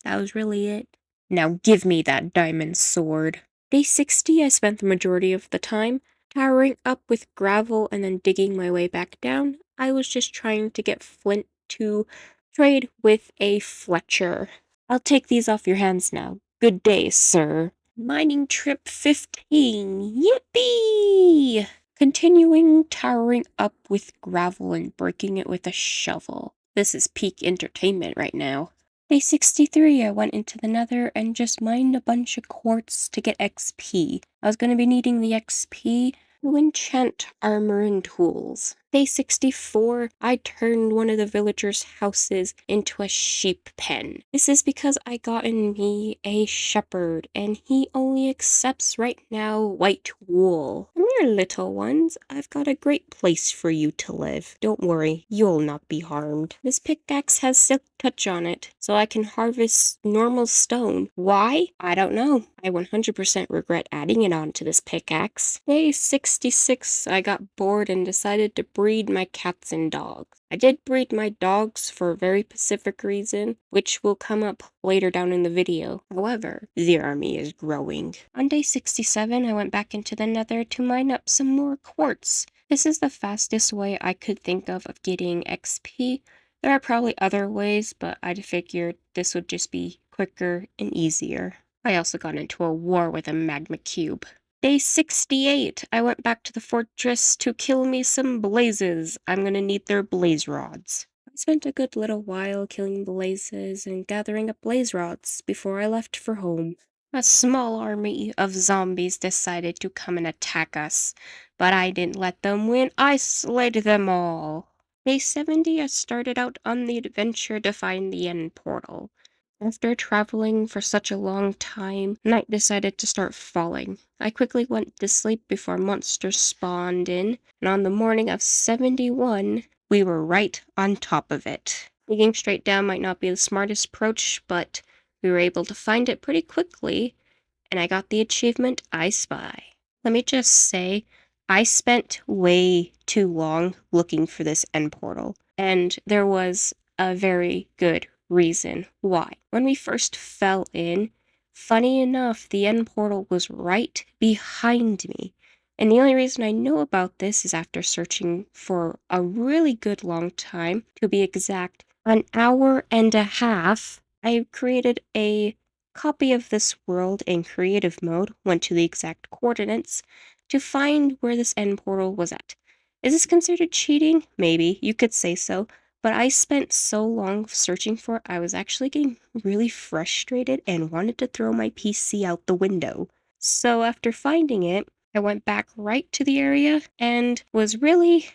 Speaker 1: That was really it. Now give me that diamond sword. Day 60, I spent the majority of the time towering up with gravel and then digging my way back down. I was just trying to get flint to trade with a Fletcher. I'll take these off your hands now. Good day, sir. Mining trip 15. Yippee! Continuing towering up with gravel and breaking it with a shovel. This is peak entertainment right now. Day 63, I went into the nether and just mined a bunch of quartz to get XP. I was going to be needing the XP to enchant armor and tools. Day 64, I turned one of the villagers' houses into a sheep pen. This is because I gotten me a shepherd, and he only accepts right now white wool. Come here, little ones. I've got a great place for you to live. Don't worry, you'll not be harmed. This pickaxe has silk touch on it, so I can harvest normal stone. Why? I don't know. I 100% regret adding it onto this pickaxe. Day 66, I got bored and decided to breed my cats and dogs. I did breed my dogs for a very specific reason, which will come up later down in the video. However, the army is growing. On day 67, I went back into the nether to mine up some more quartz. This is the fastest way I could think of getting XP. There are probably other ways, but I figured this would just be quicker and easier. I also got into a war with a magma cube. Day 68, I went back to the fortress to kill me some blazes. I'm gonna need their blaze rods. I spent a good little while killing blazes and gathering up blaze rods before I left for home. A small army of zombies decided to come and attack us, but I didn't let them win. I slayed them all. Day 70, I started out on the adventure to find the end portal. After traveling for such a long time, night decided to start falling. I quickly went to sleep before monsters spawned in, and on the morning of 71, we were right on top of it. Digging straight down might not be the smartest approach, but we were able to find it pretty quickly, and I got the achievement I Spy. Let me just say, I spent way too long looking for this end portal, and there was a very good reason why. When we first fell in, Funny enough, the end portal was right behind me. And the only reason I know about this is after searching for a really good long time, to be exact, an hour and a half, I created a copy of this world in creative mode, went to the exact coordinates, to find where this end portal was at. Is this considered cheating? Maybe, you could say so. But I spent so long searching for it, I was actually getting really frustrated and wanted to throw my PC out the window. So after finding it, I went back right to the area and was really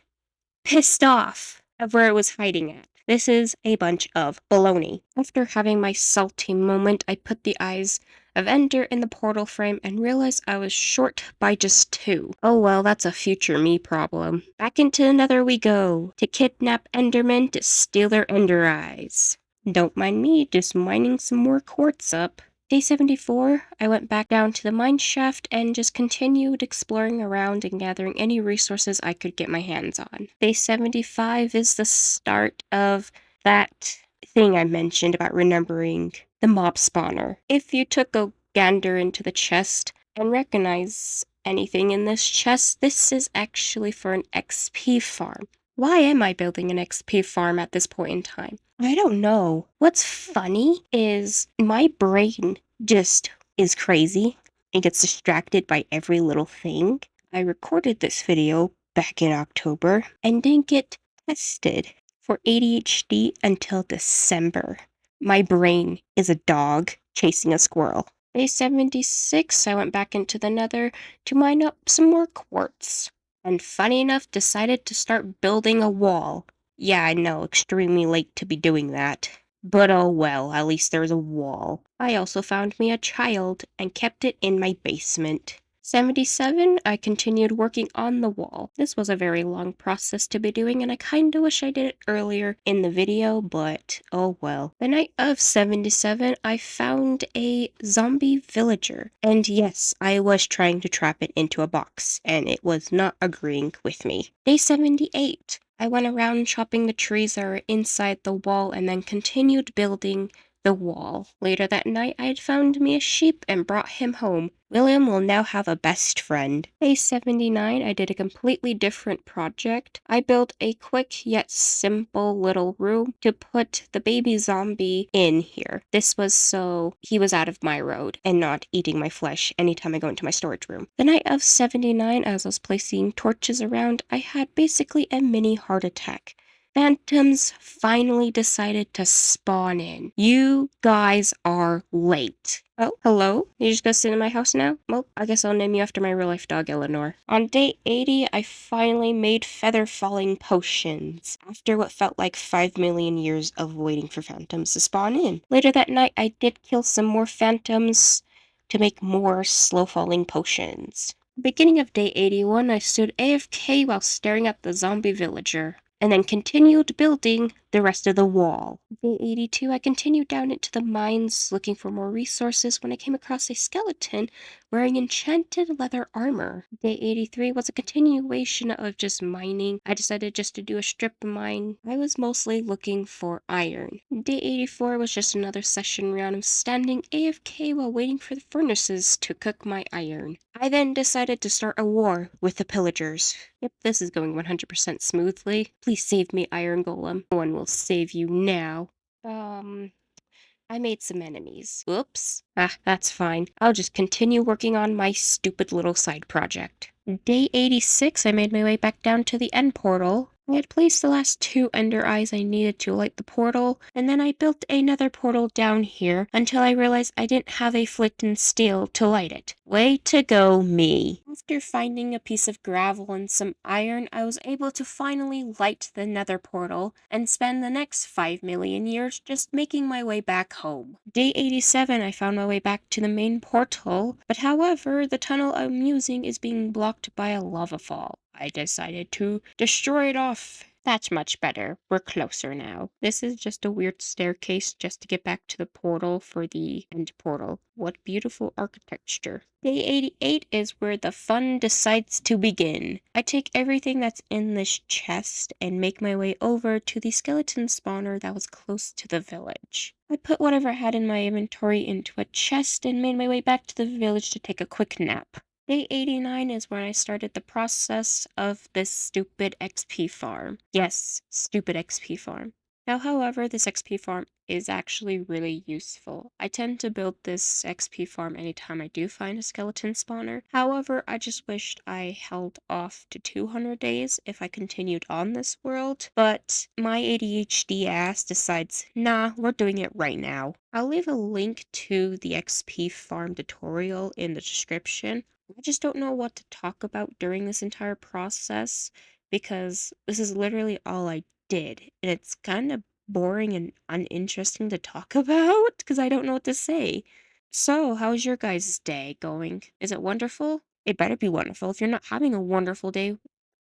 Speaker 1: pissed off of where it was hiding at. This is a bunch of baloney. After having my salty moment, I put the eyes of Ender in the portal frame and realized I was short by just 2. Oh well, that's a future me problem. Back into the Nether we go, to kidnap Endermen to steal their Ender eyes. Don't mind me, just mining some more quartz up. Day 74, I went back down to the mine shaft and just continued exploring around and gathering any resources I could get my hands on. Day 75 is the start of that thing I mentioned about remembering the mob spawner. If you took a gander into the chest and recognize anything in this chest, this is actually for an XP farm. Why am I building an XP farm at this point in time? I don't know. What's funny is my brain just is crazy and gets distracted by every little thing. I recorded this video back in October and didn't get tested for ADHD until December. My brain is a dog chasing a squirrel. Day 76, I went back into the Nether to mine up some more quartz. And funny enough, decided to start building a wall. Yeah, I know, extremely late to be doing that. But oh well, at least there's a wall. I also found me a child and kept it in my basement. 77, I continued working on the wall. This was a very long process to be doing, and I kinda wish I did it earlier in the video, but oh well. The night of 77, I found a zombie villager. And yes, I was trying to trap it into a box, and it was not agreeing with me. Day 78, I went around chopping the trees that are inside the wall and then continued building the wall. Later that night, I had found me a sheep and brought him home. William will now have a best friend. Day 79, I did a completely different project. I built a quick yet simple little room to put the baby zombie in here. This was so he was out of my road and not eating my flesh anytime I go into my storage room. The night of 79, as I was placing torches around, I had basically a mini heart attack. Phantoms finally decided to spawn in. You guys are late. Oh, hello? You just gonna sit in my house now? Well, I guess I'll name you after my real-life dog, Eleanor. On day 80, I finally made feather-falling potions, after what felt like 5 million years of waiting for phantoms to spawn in. Later that night, I did kill some more phantoms to make more slow-falling potions. Beginning of day 81, I stood AFK while staring at the zombie villager, and then continued building the rest of the wall. Day 82, I continued down into the mines looking for more resources when I came across a skeleton wearing enchanted leather armor. Day 83 was a continuation of just mining. I decided just to do a strip mine. I was mostly looking for iron. Day 84 was just another session round of standing AFK while waiting for the furnaces to cook my iron. I then decided to start a war with the pillagers. Yep, this is going 100% smoothly. Please save me, Iron Golem. No one will save you now. I made some enemies. Whoops. Ah, that's fine. I'll just continue working on my stupid little side project. Day 86, I made my way back down to the end portal. I had placed the last 2 ender eyes I needed to light the portal, and then I built another portal down here until I realized I didn't have a flint and steel to light it. Way to go, me. After finding a piece of gravel and some iron, I was able to finally light the nether portal and spend the next 5 million years just making my way back home. Day 87, I found my way back to the main portal, but however, the tunnel I'm using is being blocked by a lava fall. I decided to destroy it off That's much better. We're closer now. This is just a weird staircase just to get back to the portal for the end portal. What beautiful architecture. Day 88 is where the fun decides to begin. I take everything that's in this chest and make my way over to the skeleton spawner that was close to the village. I put whatever I had in my inventory into a chest and made my way back to the village to take a quick nap. Day 89 is when I started the process of this stupid XP farm. Yes, stupid XP farm. Now, however, this XP farm is actually really useful. I tend to build this XP farm anytime I do find a skeleton spawner. However, I just wished I held off to 200 days if I continued on this world, but my ADHD ass decides, nah, we're doing it right now. I'll leave a link to the XP farm tutorial in the description. I just don't know what to talk about during this entire process because this is literally all I did. And it's kind of boring and uninteresting to talk about because I don't know what to say. So, how's your guys' day going? Is it wonderful? It better be wonderful. If you're not having a wonderful day,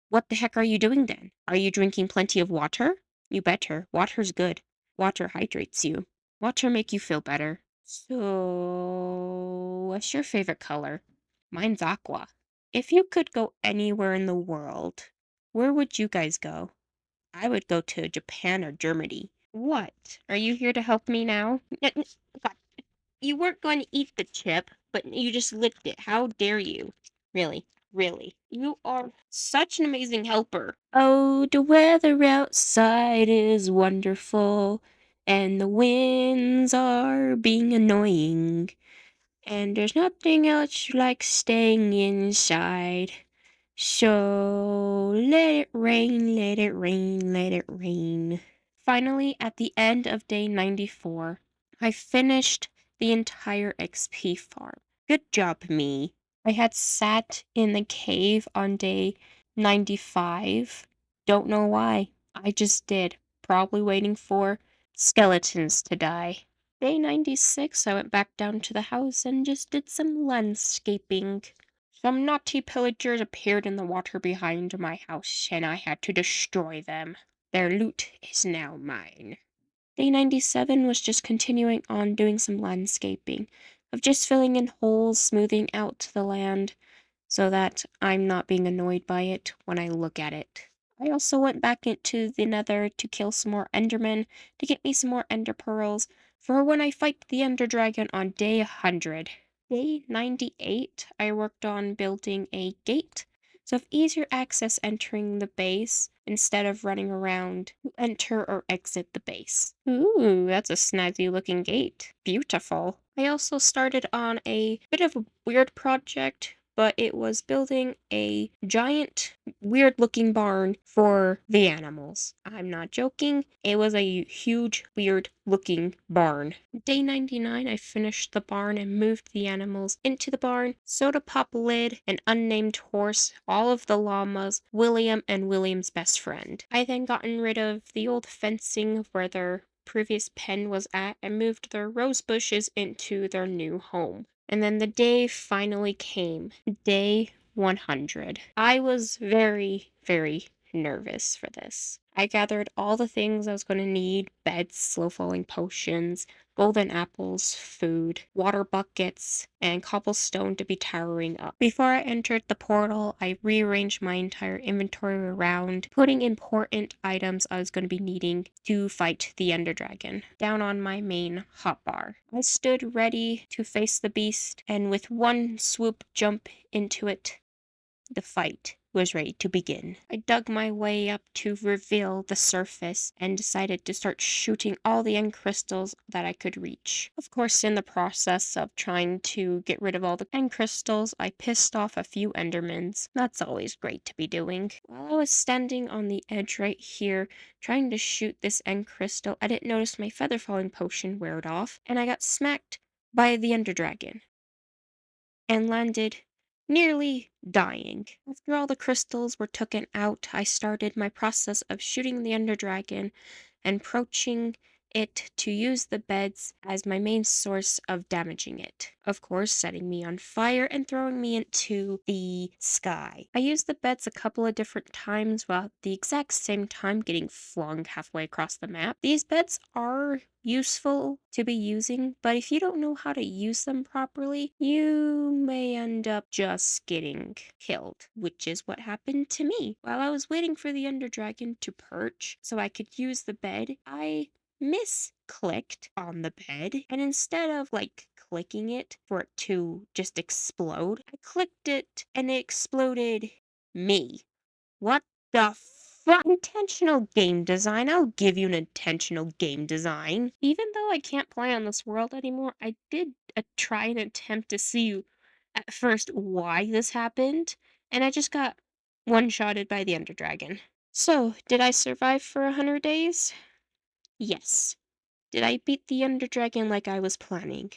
Speaker 1: what the heck are you doing then? Are you drinking plenty of water? You better. Water's good. Water hydrates you. Water make you feel better. So, what's your favorite color? Mine's aqua. If you could go anywhere in the world, where would you guys go? I would go to Japan or Germany. What? Are you here to help me now? God, you weren't going to eat the chip, but you just licked it. How dare you? Really, really. You are such an amazing helper. Oh, the weather outside is wonderful, and the winds are being annoying. And there's nothing else like staying inside. So let it rain, let it rain, let it rain. Finally, at the end of day 94, I finished the entire XP farm. Good job, me. I had sat in the cave on day 95. Don't know why. I just did. Probably waiting for skeletons to die. Day 96, I went back down to the house and just did some landscaping. Some naughty pillagers appeared in the water behind my house, and I had to destroy them. Their loot is now mine. Day 97 was just continuing on doing some landscaping, of just filling in holes, smoothing out the land, so that I'm not being annoyed by it when I look at it. I also went back into the nether to kill some more endermen, to get me some more ender pearls, for when I fight the ender dragon on day 100. Day 98, I worked on building a gate, so of easier access entering the base instead of running around to enter or exit the base. Ooh, that's a snazzy looking gate. Beautiful. I also started on a bit of a weird project, but it was building a giant, weird looking barn for the animals. I'm not joking. It was a huge, weird looking barn. Day 99, I finished the barn and moved the animals into the barn. Soda Pop Lid, an unnamed horse, all of the llamas, William, and William's best friend. I then gotten rid of the old fencing where their previous pen was at and moved their rose bushes into their new home. And then the day finally came. Day 100. I was very, very nervous for this. I gathered all the things I was going to need: beds, slow falling potions, golden apples, food, water buckets, and cobblestone to be towering up. Before I entered the portal, I rearranged my entire inventory around, putting important items I was going to be needing to fight the Ender Dragon down on my main hotbar. I stood ready to face the beast, and with one swoop jump into it, the fight was ready to begin. I dug my way up to reveal the surface and decided to start shooting all the end crystals that I could reach. Of course, in the process of trying to get rid of all the end crystals, I pissed off a few endermans. That's always great to be doing. While I was standing on the edge right here, trying to shoot this end crystal, I didn't notice my feather falling potion weared off, and I got smacked by the ender dragon and landed nearly dying. After all the crystals were taken out, I started my process of shooting the Ender Dragon and approaching it to use the beds as my main source of damaging it. Of course, setting me on fire and throwing me into the sky. I used the beds a couple of different times while at the exact same time getting flung halfway across the map. These beds are useful to be using, but if you don't know how to use them properly, you may end up just getting killed, which is what happened to me. While I was waiting for the Ender Dragon to perch so I could use the bed, I misclicked on the bed, and instead of clicking it for it to just explode, I clicked it and it exploded me. What the fuck? Intentional game design. I'll give you an intentional game design. Even though I can't play on this world anymore, I did try and attempt to see at first why this happened, and I just got one-shotted by the Ender Dragon. So, did I survive for 100 days? Yes. Did I beat the Ender Dragon like I was planning?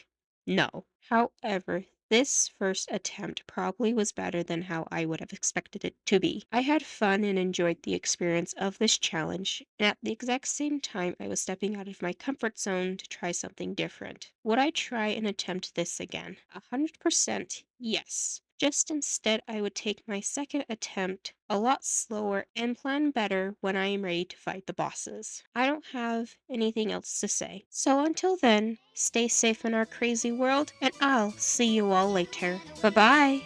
Speaker 1: No. However, this first attempt probably was better than how I would have expected it to be. I had fun and enjoyed the experience of this challenge, and at the exact same time I was stepping out of my comfort zone to try something different. Would I try and attempt this again? 100% yes. Just instead, I would take my second attempt a lot slower and plan better when I am ready to fight the bosses. I don't have anything else to say. So until then, stay safe in our crazy world, and I'll see you all later. Bye-bye!